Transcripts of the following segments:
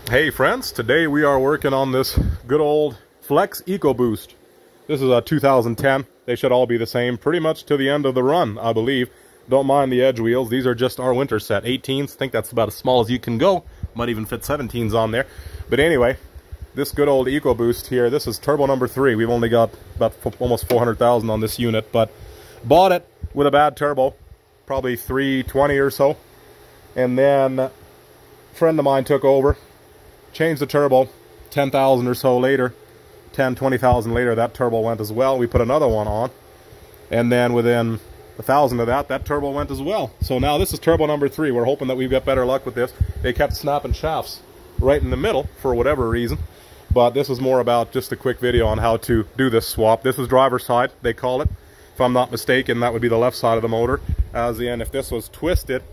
Hey friends, today we are working on this good old Flex EcoBoost. This is a 2010. They should all be the same pretty much to the end of the run, I believe. Don't mind the edge wheels. These are just our winter set. 18s, I think that's about as small as you can go. Might even fit 17s on there. But anyway, this good old EcoBoost here, this is turbo number 3. We've only got about almost 400,000 on this unit, but bought it with a bad turbo, probably 320 or so. And then a friend of mine took over, changed the turbo. 10,000 or so later, 20,000 later, that turbo went as well. We put another one on, and then within 1,000 of that turbo went as well. So now this is turbo number 3. We're hoping that we've got better luck with this. They kept snapping shafts right in the middle for whatever reason, but this is more about just a quick video on how to do this swap. This is driver's side, they call it. If I'm not mistaken, that would be the left side of the motor, as in if this was twisted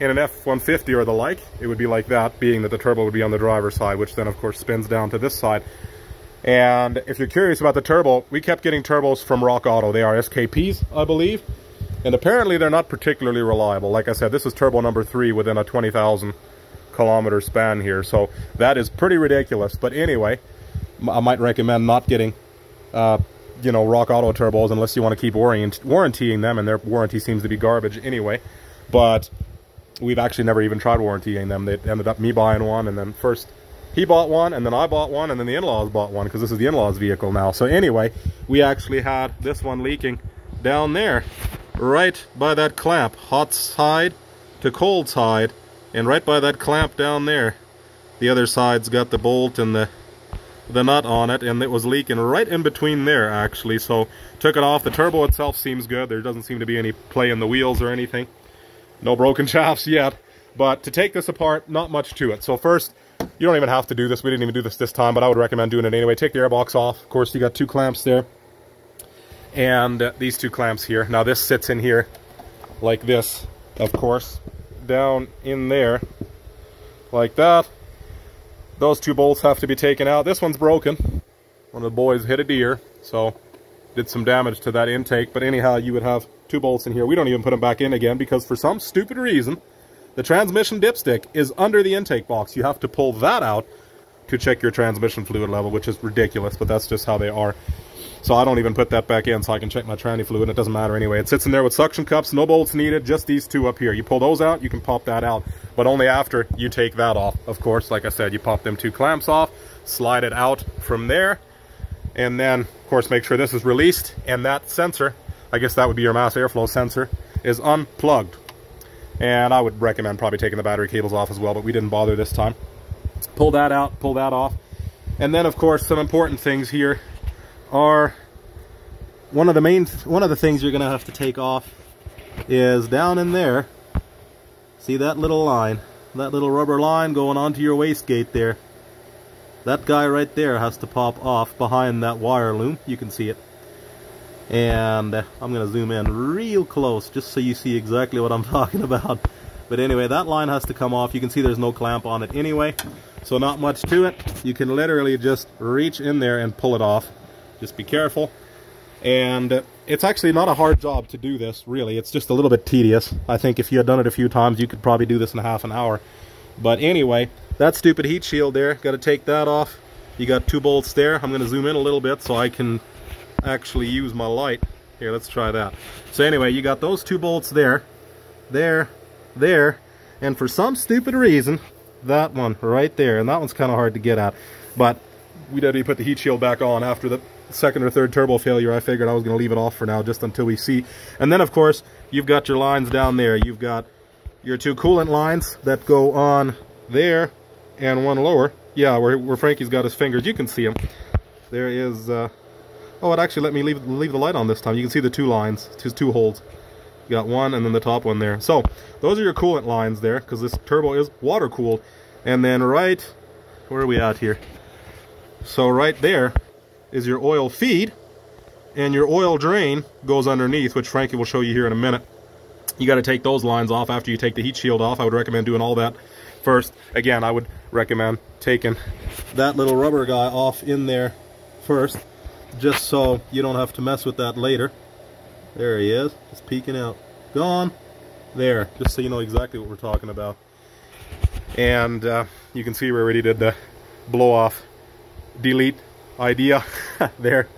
in an F-150 or the like, it would be like that, being that the turbo would be on the driver's side, which then of course spins down to this side. And if you're curious about the turbo, we kept getting turbos from Rock Auto. They are SKPs, I believe, and apparently they're not particularly reliable. Like I said, this is turbo number 3 within a 20,000 kilometer span here, so that is pretty ridiculous. But anyway, I might recommend not getting you know, Rock Auto turbos unless you want to keep warrantying them, and their warranty seems to be garbage anyway. But we've actually never even tried warrantying them. They ended up me buying one, and then first he bought one, and then I bought one, and then the in-laws bought one, because this is the in-laws vehicle now. So anyway, we actually had this one leaking down there, right by that clamp, hot side to cold side, and right by that clamp down there. The other side's got the bolt and the nut on it, and it was leaking right in between there actually. So took it off. The turbo itself seems good. There doesn't seem to be any play in the wheels or anything. No broken shafts yet, but to take this apart, not much to it. So first, you don't even have to do this. We didn't even do this time, but I would recommend doing it anyway. Take the airbox off. Of course, you got 2 clamps there, and these 2 clamps here. Now this sits in here like this, of course, down in there like that. Those 2 bolts have to be taken out. This one's broken. One of the boys hit a deer, so did some damage to that intake. But anyhow, you would have 2 bolts in here. We don't even put them back in again because for some stupid reason, the transmission dipstick is under the intake box. You have to pull that out to check your transmission fluid level, which is ridiculous, but that's just how they are. So I don't even put that back in so I can check my tranny fluid. It doesn't matter anyway. It sits in there with suction cups, no bolts needed, just these 2 up here. You pull those out, you can pop that out, but only after you take that off. Of course, like I said, you pop them 2 clamps off, slide it out from there, and then, of course, make sure this is released, and that sensor, I guess that would be your mass airflow sensor, is unplugged. And I would recommend probably taking the battery cables off as well, but we didn't bother this time. Pull that out, pull that off. And then, of course, some important things here are, one of the things you're going to have to take off is down in there. See that little line? That little rubber line going onto your wastegate there. That guy right there has to pop off behind that wire loom. You can see it. And I'm going to zoom in real close just so you see exactly what I'm talking about. But anyway, that line has to come off. You can see there's no clamp on it anyway, so not much to it. You can literally just reach in there and pull it off. Just be careful. And it's actually not a hard job to do this, really. It's just a little bit tedious. I think if you had done it a few times, you could probably do this in half an hour. But anyway, that stupid heat shield there, got to take that off. You got 2 bolts there. I'm going to zoom in a little bit so I can actually use my light. Here, let's try that. So anyway, you got those 2 bolts there, there, and for some stupid reason, that one right there, and that one's kind of hard to get at. But we had to put the heat shield back on after the 2nd or 3rd turbo failure. I figured I was going to leave it off for now just until we see. And then, of course, you've got your lines down there. You've got your 2 coolant lines that go on there, and one lower. Yeah, where Frankie's got his fingers. You can see them. There is... oh, it actually let me leave the light on this time. You can see the 2 lines, 2 holes. You got one, and then the top one there. So, those are your coolant lines there, because this turbo is water-cooled. And then right... where are we at here? So right there is your oil feed, and your oil drain goes underneath, which Frankie will show you here in a minute. You got to take those lines off after you take the heat shield off. I would recommend doing all that first. Again, I would recommend taking that little rubber guy off in there first, just so you don't have to mess with that later. There he is, just peeking out. Gone. There, just so you know exactly what we're talking about. And you can see we already did the blow off delete idea there.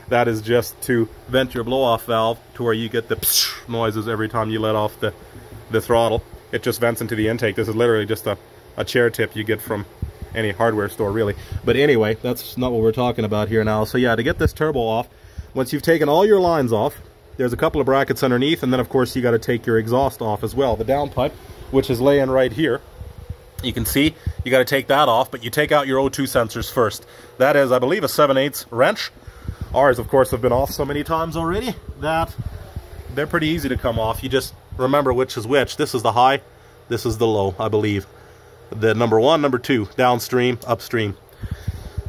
That is just to vent your blow off valve to where you get the psh noises every time you let off the throttle. It just vents into the intake. This is literally just a chair tip you get from any hardware store, really. But anyway, that's not what we're talking about here now. So yeah, to get this turbo off, once you've taken all your lines off, there's a couple of brackets underneath, and then of course you got to take your exhaust off as well. The downpipe, which is laying right here, you can see you got to take that off, but you take out your O2 sensors first. That is, I believe, a 7/8 wrench. Ours, of course, have been off so many times already that they're pretty easy to come off. You just remember which is which. This is the high, this is the low, I believe. The number 1, number 2, downstream, upstream.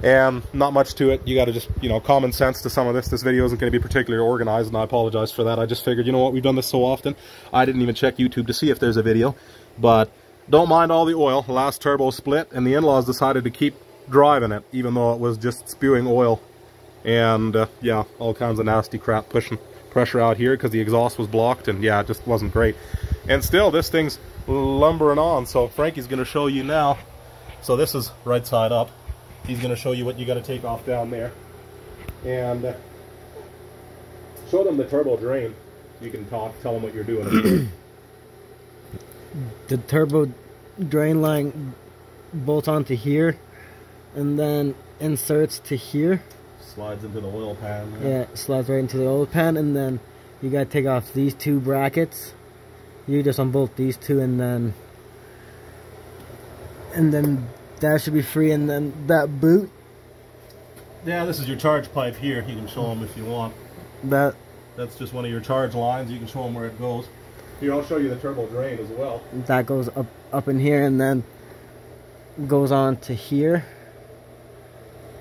And not much to it. You got to just, you know, common sense to some of this. This video isn't going to be particularly organized, and I apologize for that. I just figured, you know what, we've done this so often, I didn't even check YouTube to see if there's a video. But don't mind all the oil. The last turbo split, and the in-laws decided to keep driving it, even though it was just spewing oil. And, yeah, all kinds of nasty crap pushing pressure out here because the exhaust was blocked, and, yeah, it just wasn't great. And still, this thing's lumbering on, so Frankie's going to show you now. So this is right side up. He's going to show you what you got to take off down there. And show them the turbo drain. You can talk, tell them what you're doing. The turbo drain line bolts onto here and then inserts to here. Slides into the oil pan. Yeah, slides right into the oil pan, and then you got to take off these 2 brackets. You just unbolt these 2, and then that should be free, and then that boot. Yeah, this is your charge pipe here. You can show them if you want. That's just one of your charge lines. You can show them where it goes. Here, I'll show you the turbo drain as well. That goes up in here, and then goes on to here.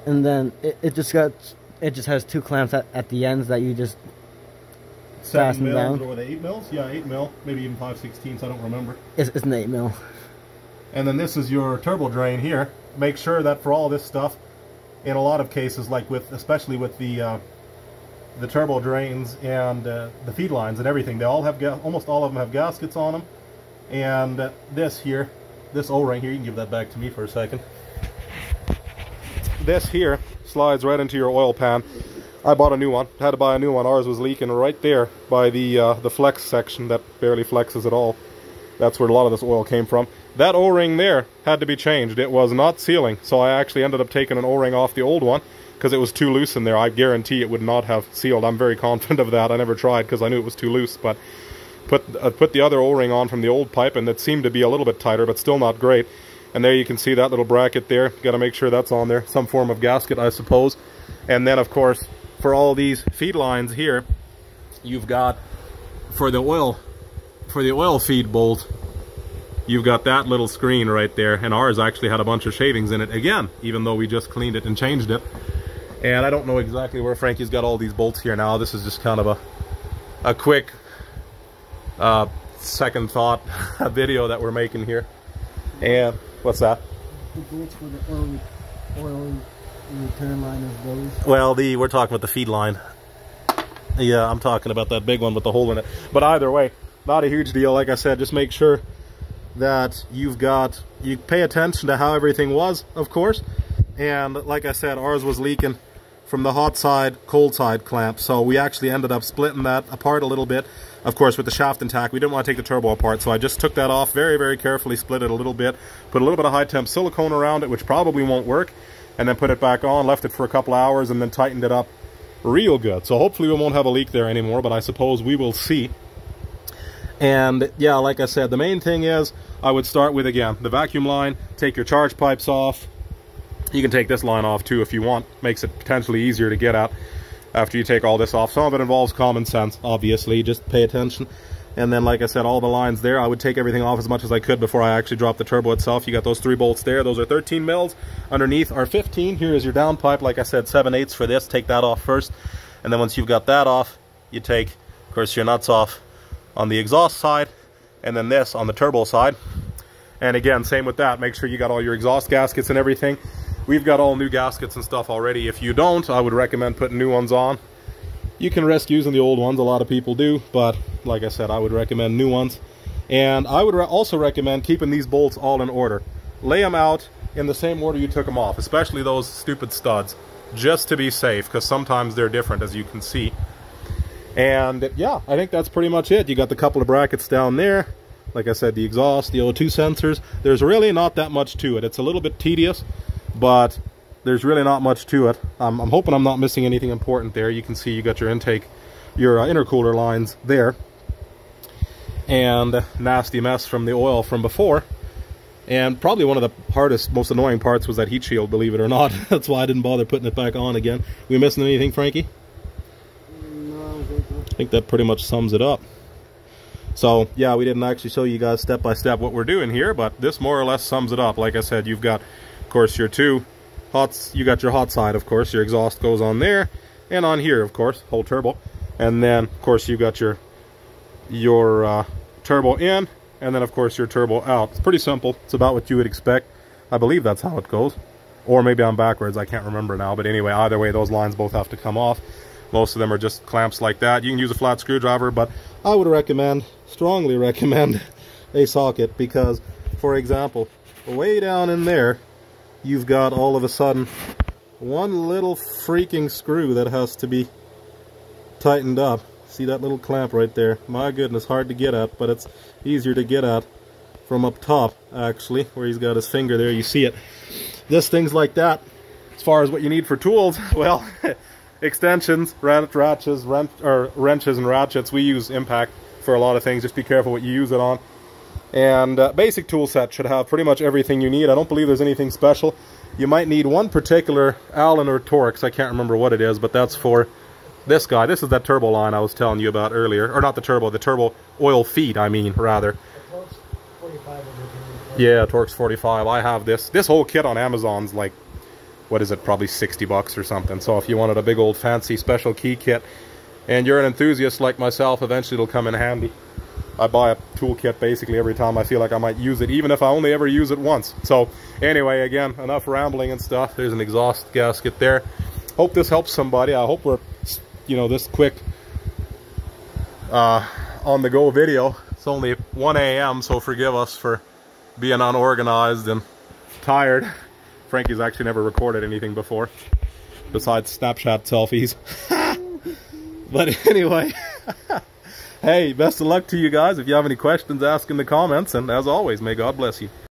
And then it just has 2 clamps at the ends that you just fasten down. Or the 8 mils? Yeah, 8 mil, maybe even 5/16. I don't remember. It's an 8 mil. And then this is your turbo drain here. Make sure that for all this stuff, in a lot of cases, like especially with the turbo drains and the feed lines and everything, they all have almost all of them have gaskets on them. And this here, this O-ring here, you can give that back to me for a second. This here slides right into your oil pan. I bought a new one. Had to buy a new one. Ours was leaking right there by the flex section that barely flexes at all. That's where a lot of this oil came from. That O-ring there had to be changed. It was not sealing, so I actually ended up taking an O-ring off the old one because it was too loose in there. I guarantee it would not have sealed. I'm very confident of that. I never tried because I knew it was too loose, but put the other O-ring on from the old pipe, and it seemed to be a little bit tighter, but still not great. And there you can see that little bracket there. Got to make sure that's on there. Some form of gasket, I suppose. And then, of course, for all these feed lines here, you've got for the oil feed bolt, you've got that little screen right there. And ours actually had a bunch of shavings in it again, even though we just cleaned it and changed it. And I don't know exactly where Frankie's got all these bolts here now. This is just kind of a quick second thought video that we're making here. And what's that? The bolts for the oil return line of those. Well, we're talking about the feed line. Yeah, I'm talking about that big one with the hole in it. But either way, not a huge deal. Like I said, just make sure that you pay attention to how everything was, of course. And like I said, ours was leaking from the hot side, cold side clamp. So we actually ended up splitting that apart a little bit. Of course, with the shaft intact, we didn't want to take the turbo apart, so I just took that off very, very carefully, split it a little bit, put a little bit of high-temp silicone around it, which probably won't work, and then put it back on, left it for a couple hours, and then tightened it up real good. So hopefully we won't have a leak there anymore, but I suppose we will see. And yeah, like I said, the main thing is I would start with, again, the vacuum line, take your charge pipes off. You can take this line off too if you want. Makes it potentially easier to get at after you take all this off. Some of it involves common sense, obviously. Just pay attention. And then, like I said, all the lines there, I would take everything off as much as I could before I actually drop the turbo itself. You got those 3 bolts there. Those are 13 mils. Underneath are 15. Here is your downpipe. Like I said, 7/8 for this. Take that off first. And then once you've got that off, you take, of course, your nuts off on the exhaust side, and then this on the turbo side. And again, same with that. Make sure you got all your exhaust gaskets and everything. We've got all new gaskets and stuff already. If you don't, I would recommend putting new ones on. You can risk using the old ones, a lot of people do, but like I said, I would recommend new ones. And I would also recommend keeping these bolts all in order. lay them out in the same order you took them off, especially those stupid studs, just to be safe, because sometimes they're different, as you can see. And yeah, I think that's pretty much it. You got the couple of brackets down there. Like I said, the exhaust, the O2 sensors. There's really not that much to it. It's a little bit tedious, but there's really not much to it. I'm hoping I'm not missing anything important there. You can see you got your intake, your intercooler lines there. And nasty mess from the oil from before. And probably one of the hardest, most annoying parts was that heat shield, believe it or not. That's why I didn't bother putting it back on again. We missing anything, Frankie? No, I think that pretty much sums it up. So, yeah, we didn't actually show you guys step by step what we're doing here, but this more or less sums it up. Like I said, you've got, of course, your two hots. You got your hot side, of course. Your exhaust goes on there, and on here, of course, whole turbo. And then, of course, you got your turbo in, and then, of course, your turbo out. It's pretty simple. It's about what you would expect. I believe that's how it goes. Or maybe I'm backwards. I can't remember now. But anyway, either way, those lines both have to come off. Most of them are just clamps like that. You can use a flat screwdriver, but I would recommend, strongly recommend, a socket, because, for example, way down in there, you've got all of a sudden one little freaking screw that has to be tightened up. See that little clamp right there? My goodness, hard to get at, but it's easier to get at from up top, actually, where he's got his finger there. You see it. This thing's like that. As far as what you need for tools, well, extensions, wrenches and ratchets. We use Impact for a lot of things. Just be careful what you use it on. And basic tool set should have pretty much everything you need. I don't believe there's anything special. You might need one particular Allen or Torx. I can't remember what it is, but that's for this guy. This is that turbo line I was telling you about earlier. Or not the turbo oil feed, I mean, rather. Torx 45 yeah, Torx 45. I have this. This whole kit on Amazon's like, what is it, probably 60 bucks or something. So if you wanted a big old fancy special key kit, and you're an enthusiast like myself, eventually it'll come in handy. I buy a tool kit basically every time I feel like I might use it, even if I only ever use it once. So anyway, again, enough rambling and stuff. There's an exhaust gasket there. Hope this helps somebody. I hope we're, you know, this quick on the go video. It's only 1 a.m. so forgive us for being unorganized and tired. Frankie's actually never recorded anything before besides Snapchat selfies. But anyway, hey, best of luck to you guys. If you have any questions, ask in the comments, and as always, may God bless you.